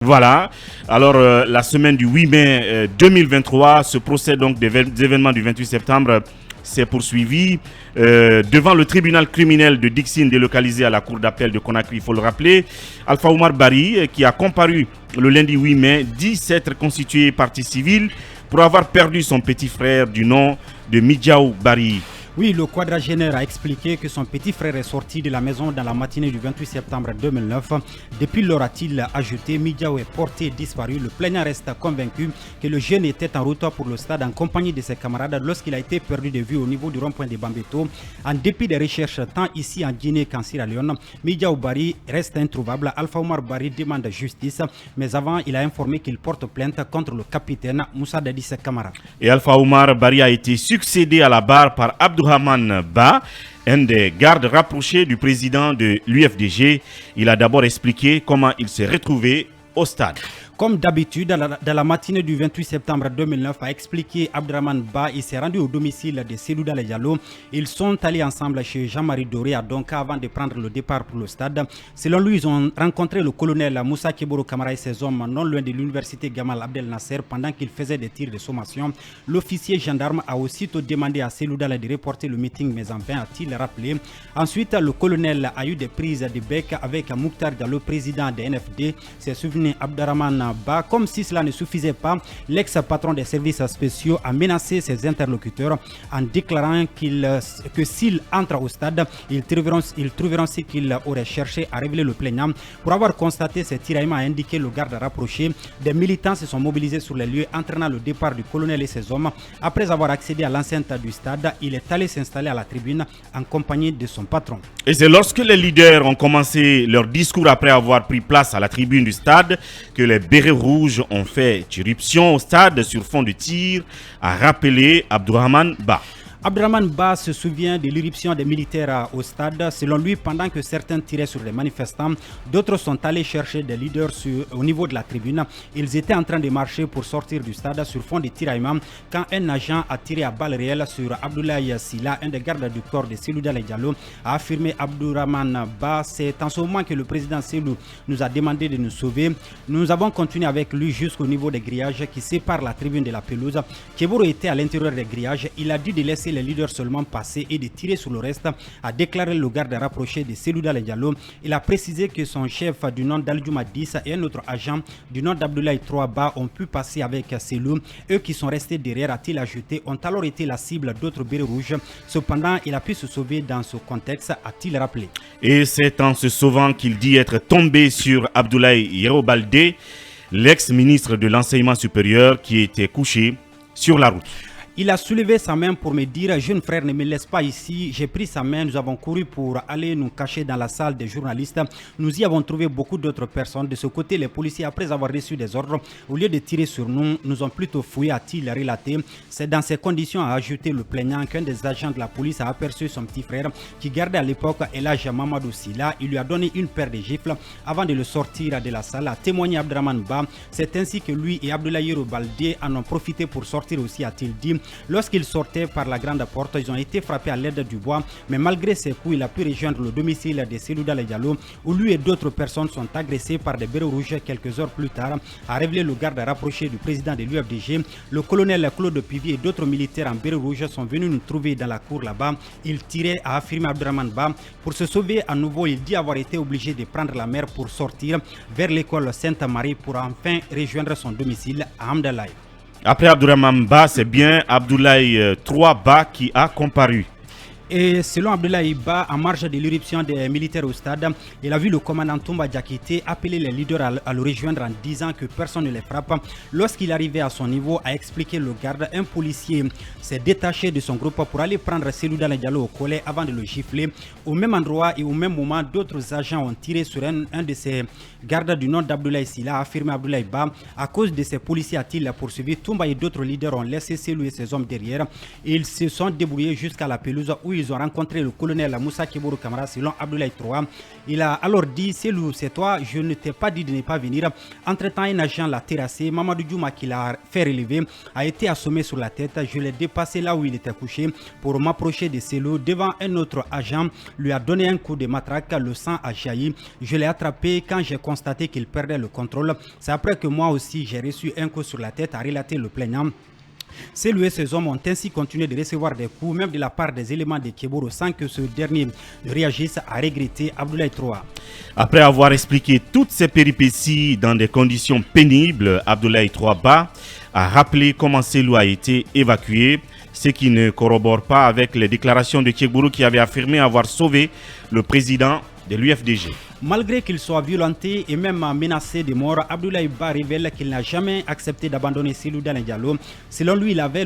Voilà, alors la semaine du 8 mai 2023, ce procès donc des événements du 28 septembre s'est poursuivi devant le tribunal criminel de Dixine délocalisé à la cour d'appel de Conakry. Il faut le rappeler, Alpha Oumar Bari, qui a comparu le lundi 8 mai, dit s'être constitué partie civile pour avoir perdu son petit frère du nom de Midjaou Bari. Oui, le quadragénaire a expliqué que son petit frère est sorti de la maison dans la matinée du 28 septembre 2009. Depuis lors, a-t-il ajouté, Midjaou est porté disparu. Le plaignant reste convaincu que le jeune était en route pour le stade en compagnie de ses camarades lorsqu'il a été perdu de vue au niveau du rond-point de Bambeto. En dépit des recherches tant ici en Guinée qu'en Sierra Leone, Midjaou Bari reste introuvable. Alpha Oumar Bari demande justice, mais avant, il a informé qu'il porte plainte contre le capitaine Moussa Dadis Kamara. Et Alpha Oumar Bari a été succédé à la barre par Abdourahmane Ba, un des gardes rapprochés du président de l'UFDG. Il a d'abord expliqué comment il s'est retrouvé au stade. Comme d'habitude, dans la matinée du 28 septembre 2009, a expliqué Abdourahmane Ba, il s'est rendu au domicile de Seydou Dale Diallo. Ils sont allés ensemble chez Jean-Marie Doré à Donka avant de prendre le départ pour le stade. Selon lui, ils ont rencontré le colonel Moussa Keboro Kamara et ses hommes non loin de l'université Gamal Abdel Nasser pendant qu'ils faisaient des tirs de sommation. L'officier gendarme a aussitôt demandé à Seydou Dale de reporter le meeting, mais en vain, a-t-il rappelé. Ensuite, le colonel a eu des prises de bec avec Mouktar Diallo, président des NFD. C'est souvenu Abdourahmane Ba. Comme si cela ne suffisait pas, l'ex-patron des services spéciaux a menacé ses interlocuteurs en déclarant que s'ils entrent au stade, ils trouveront ce qu'ils auraient cherché à révéler le plaignant. Pour avoir constaté ces tiraillements, a indiqué le garde rapproché. Des militants se sont mobilisés sur les lieux, entraînant le départ du colonel et ses hommes. Après avoir accédé à l'enceinte du stade, il est allé s'installer à la tribune en compagnie de son patron. Et c'est lorsque les leaders ont commencé leur discours après avoir pris place à la tribune du stade que les bérets rouges ont fait irruption au stade sur fond de tir, a rappelé Abdourahmane Ba. Abdourahmane Ba se souvient de l'irruption des militaires au stade. Selon lui, pendant que certains tiraient sur les manifestants, d'autres sont allés chercher des leaders au niveau de la tribune. Ils étaient en train de marcher pour sortir du stade sur fond de tiraillement quand un agent a tiré à balles réelles sur Abdoulaye Silla, un des gardes du corps de Seydou Dale Diallo, a affirmé Abdourahmane Ba. C'est en ce moment que le président Seydou nous a demandé de nous sauver. Nous avons continué avec lui jusqu'au niveau des grillages qui séparent la tribune de la pelouse. Keboro était à l'intérieur des grillages. Il a dû laisser les leaders seulement passer et de tirer sur le reste, a déclaré le garde rapproché de Seydou Dale Diallo. Il a précisé que son chef du nom d'Aldjouma 10 et un autre agent du nom d'Abdoulaye 3 Ba ont pu passer avec Selou. Eux qui sont restés derrière, a-t-il ajouté, ont alors été la cible d'autres bérets rouges. Cependant, il a pu se sauver dans ce contexte, a-t-il rappelé. Et c'est en se sauvant qu'il dit être tombé sur Abdoulaye Yerobalde, l'ex-ministre de l'enseignement supérieur qui était couché sur la route. Il a soulevé sa main pour me dire « Jeune frère, ne me laisse pas ici ». J'ai pris sa main, nous avons couru pour aller nous cacher dans la salle des journalistes. Nous y avons trouvé beaucoup d'autres personnes. De ce côté, les policiers, après avoir reçu des ordres, au lieu de tirer sur nous, nous ont plutôt fouillé, a-t-il relaté. C'est dans ces conditions, a ajouté le plaignant, qu'un des agents de la police a aperçu son petit frère qui gardait à l'époque Elhadj Mamadou Silla. Il lui a donné une paire de gifles avant de le sortir de la salle, a témoigné Abdourahmane Ba. C'est ainsi que lui et Abdoulaye Yerobalde en ont profité pour sortir aussi, a-t-il dit. Lorsqu'ils sortaient par la grande porte, ils ont été frappés à l'aide du bois, mais malgré ces coups, il a pu rejoindre le domicile de Seydou Dale Diallo, où lui et d'autres personnes sont agressées par des bérets rouges quelques heures plus tard, a révélé le garde rapproché du président de l'UFDG. Le colonel Claude Pivi et d'autres militaires en bérets rouges sont venus nous trouver dans la cour là-bas. Ils tiraient, a affirmé Abdourahmane Ba. Pour se sauver à nouveau, il dit avoir été obligé de prendre la mer pour sortir vers l'école Sainte-Marie pour enfin rejoindre son domicile à Hamdalaye. Après Abdourahmane Ba, c'est bien Abdoulaye 3 Ba qui a comparu. Et selon Abdoulaye Ba, en marge de l'irruption des militaires au stade, il a vu le commandant Toumba Diakité appeler les leaders à le rejoindre en disant que personne ne les frappe. Lorsqu'il arrivait à son niveau, a expliqué le garde, un policier s'est détaché de son groupe pour aller prendre Seydou Dale Diallo au collet avant de le gifler. Au même endroit et au même moment, d'autres agents ont tiré sur un de ces gardes du nom d'Abdoulaye Silla, a affirmé Abdoulaye Ba. À cause de ces policiers, a-t-il poursuivi, Toumba et d'autres leaders ont laissé Seydou et ses hommes derrière. Ils se sont débrouillés jusqu'à la pelouse où ils ont rencontré le colonel Moussa Kebourou Kamara, selon Abdoulaye Troa. Il a alors dit: Selou, c'est toi, je ne t'ai pas dit de ne pas venir. Entre-temps, un agent l'a terrassé. Mamadou Djouma, qui l'a fait relever, a été assommé sur la tête. Je l'ai dépassé là où il était couché pour m'approcher de Selou. Devant un autre agent, lui a donné un coup de matraque. Le sang a jailli. Je l'ai attrapé quand j'ai constaté qu'il perdait le contrôle. C'est après que moi aussi j'ai reçu un coup sur la tête, a relaté le plaignant. Selou et ses hommes ont ainsi continué de recevoir des coups, même de la part des éléments de Kebourou, sans que ce dernier réagisse, a regretté Abdoulaye Troa. Après avoir expliqué toutes ces péripéties dans des conditions pénibles, Abdoulaye Troa a rappelé comment Selou a été évacué, ce qui ne corrobore pas avec les déclarations de Kebourou qui avait affirmé avoir sauvé le président de l'UFDG. Malgré qu'il soit violenté et même menacé de mort, Abdoulaye Ba révèle qu'il n'a jamais accepté d'abandonner Selou Dalein Diallo. Selon lui, il avait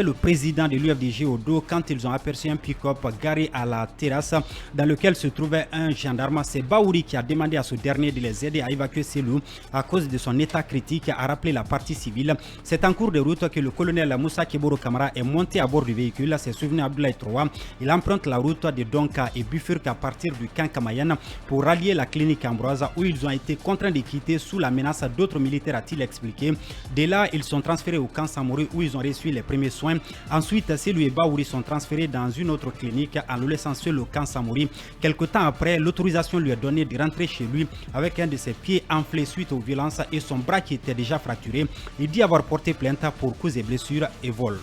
le président de l'UFDG au dos quand ils ont aperçu un pick-up garé à la terrasse dans lequel se trouvait un gendarme. C'est Baouri qui a demandé à ce dernier de les aider à évacuer Selou à cause de son état critique, a rappelé la partie civile. C'est en cours de route que le colonel Moussa Kebourou Kamara est monté à bord du véhicule. C'est souvenu Abdoulaye Troa. Il emprunte la route de Donka et bifurque à partir du camp Kamayan pour rallier la clinique Ambroise où ils ont été contraints de quitter sous la menace d'autres militaires, a-t-il expliqué. Dès là, ils sont transférés au camp Samouri où ils ont reçu les premiers soins. Ensuite, Selou et Baouri sont transférés dans une autre clinique en le laissant seul au camp Samouri. Quelque temps après, l'autorisation lui est donnée de rentrer chez lui avec un de ses pieds enflés suite aux violences et son bras qui était déjà fracturé. Il dit avoir porté plainte pour coups et blessures et vol.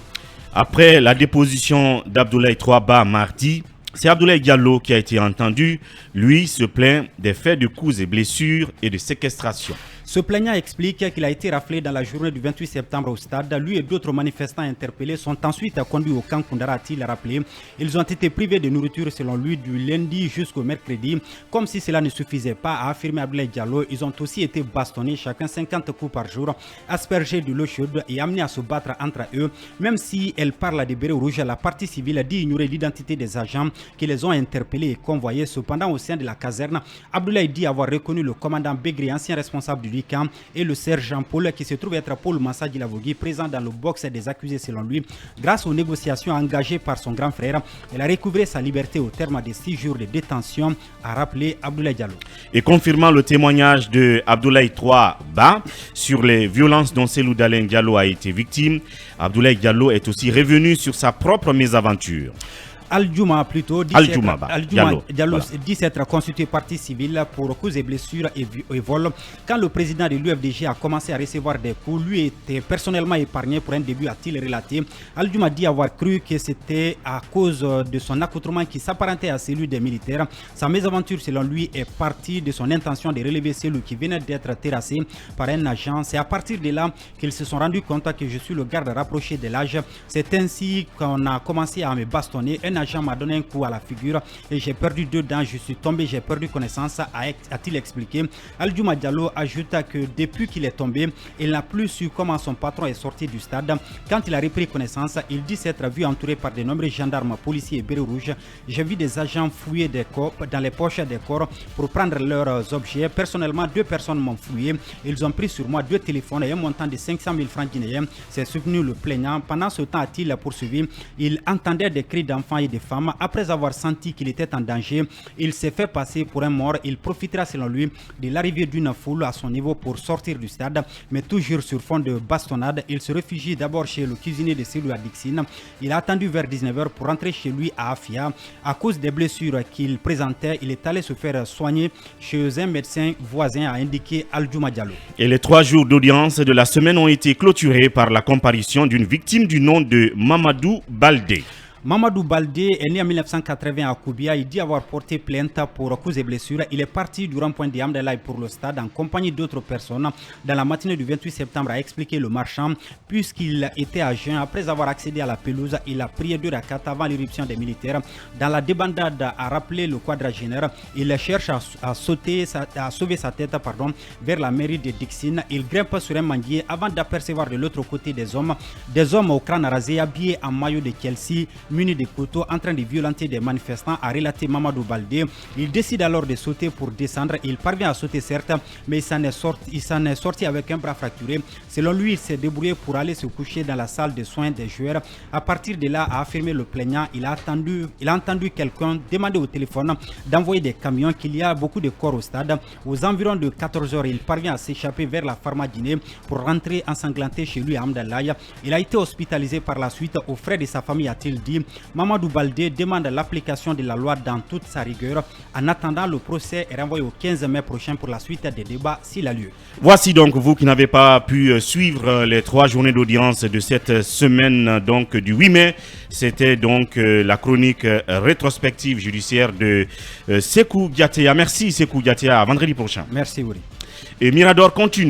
Après la déposition d'Abdoulaye Troa mardi, c'est Abdoulaye Diallo qui a été entendu. Lui se plaint des faits de coups et blessures et de séquestration. Ce plaignant explique qu'il a été raflé dans la journée du 28 septembre au stade. Lui et d'autres manifestants interpellés sont ensuite conduits au camp Koundara, a-t-il rappelé. Ils ont été privés de nourriture selon lui du lundi jusqu'au mercredi. Comme si cela ne suffisait pas, a affirmé Abdoulaye Diallo, ils ont aussi été bastonnés, chacun 50 coups par jour, aspergés de l'eau chaude et amenés à se battre entre eux. Même si elle parle des bérets rouges, la partie civile dit ignorer l'identité des agents qui les ont interpellés et convoyés. Cependant, au sein de la caserne, Abdoulaye dit avoir reconnu le commandant Begri, ancien responsable du camp, et le sergent Paul qui se trouve être Paul Massa Dilavogui, présent dans le box des accusés selon lui. Grâce aux négociations engagées par son grand frère, elle a recouvré sa liberté au terme de 6 jours de détention, a rappelé Abdoulaye Diallo. Et confirmant le témoignage de Abdoulaye Troa sur les violences dont Selou Dalein Diallo a été victime, Abdoulaye Diallo est aussi revenu sur sa propre mésaventure. Al-Djouma plutôt dit s'être constitué partie civile pour coups et blessures et vol. Quand le président de l'UFDG a commencé à recevoir des coups, lui était personnellement épargné pour un début, a-t-il relaté. Al-Djouma dit avoir cru que c'était à cause de son accoutrement qui s'apparentait à celui des militaires. Sa mésaventure, selon lui, est partie de son intention de relever celui qui venait d'être terrassé par un agent. C'est à partir de là qu'ils se sont rendus compte que je suis le garde rapproché de l'âge. C'est ainsi qu'on a commencé à me bastonner. Un agent m'a donné un coup à la figure et j'ai perdu 2 dents, je suis tombé, j'ai perdu connaissance, a-t-il expliqué. Al-Djouma Diallo ajoute que depuis qu'il est tombé, il n'a plus su comment son patron est sorti du stade. Quand il a repris connaissance, il dit s'être vu entouré par de nombreux gendarmes, policiers et bérets rouges. J'ai vu des agents fouiller des corps, dans les poches des corps pour prendre leurs objets. Personnellement, 2 personnes m'ont fouillé. Ils ont pris sur moi 2 téléphones et un montant de 500 000 francs guinéens. C'est souvenu le plaignant. Pendant ce temps, a-t-il poursuivi, il entendait des cris d'enfants et de femmes. Après avoir senti qu'il était en danger, il s'est fait passer pour un mort. Il profitera selon lui de l'arrivée d'une foule à son niveau pour sortir du stade, mais toujours sur fond de bastonnade. Il se réfugie d'abord chez le cuisinier de Selou à Dixine. Il a attendu vers 19h pour rentrer chez lui à Afia. À cause des blessures qu'il présentait, il est allé se faire soigner chez un médecin voisin, a indiqué Al-Djouma Diallo. Et les 3 jours d'audience de la semaine ont été clôturés par la comparution d'une victime du nom de Mamadou Baldé. Mamadou Baldé est né en 1980 à Koubia. Il dit avoir porté plainte pour coups et blessures. Il est parti du rond-point de Amdelaï pour le stade en compagnie d'autres personnes. Dans la matinée du 28 septembre, a expliqué le marchand, puisqu'il était à jeun. Après avoir accédé à la pelouse, il a prié 2 rakats avant l'irruption des militaires. Dans la débandade, a rappelé le quadragénaire. Il cherche à sauver sa tête vers la mairie de Dixine. Il grimpe sur un manguier avant d'apercevoir de l'autre côté des hommes au crâne rasé, habillés en maillot de Chelsea, muni de couteaux en train de violenter des manifestants, a relaté Mamadou Baldé. Il décide alors de sauter pour descendre. Il parvient à sauter certes, mais il s'en est sorti avec un bras fracturé. Selon lui, il s'est débrouillé pour aller se coucher dans la salle de soins des joueurs. À partir de là, a affirmé le plaignant, il a entendu quelqu'un demander au téléphone d'envoyer des camions, qu'il y a beaucoup de corps au stade. Aux environs de 14h, il parvient à s'échapper vers la Pharma-Guinée pour rentrer ensanglanté chez lui à Amdalaï. Il a été hospitalisé par la suite. Aux frais de sa famille, a-t-il dit. Mamadou Baldé demande l'application de la loi dans toute sa rigueur. En attendant, le procès est renvoyé au 15 mai prochain pour la suite des débats s'il a lieu. Voici donc, vous qui n'avez pas pu suivre les 3 journées d'audience de cette semaine donc du 8 mai, c'était donc la chronique rétrospective judiciaire de Sékou Diatéa. Merci Sékou Diatéa, à vendredi prochain. Merci Ouri. Et Mirador continue.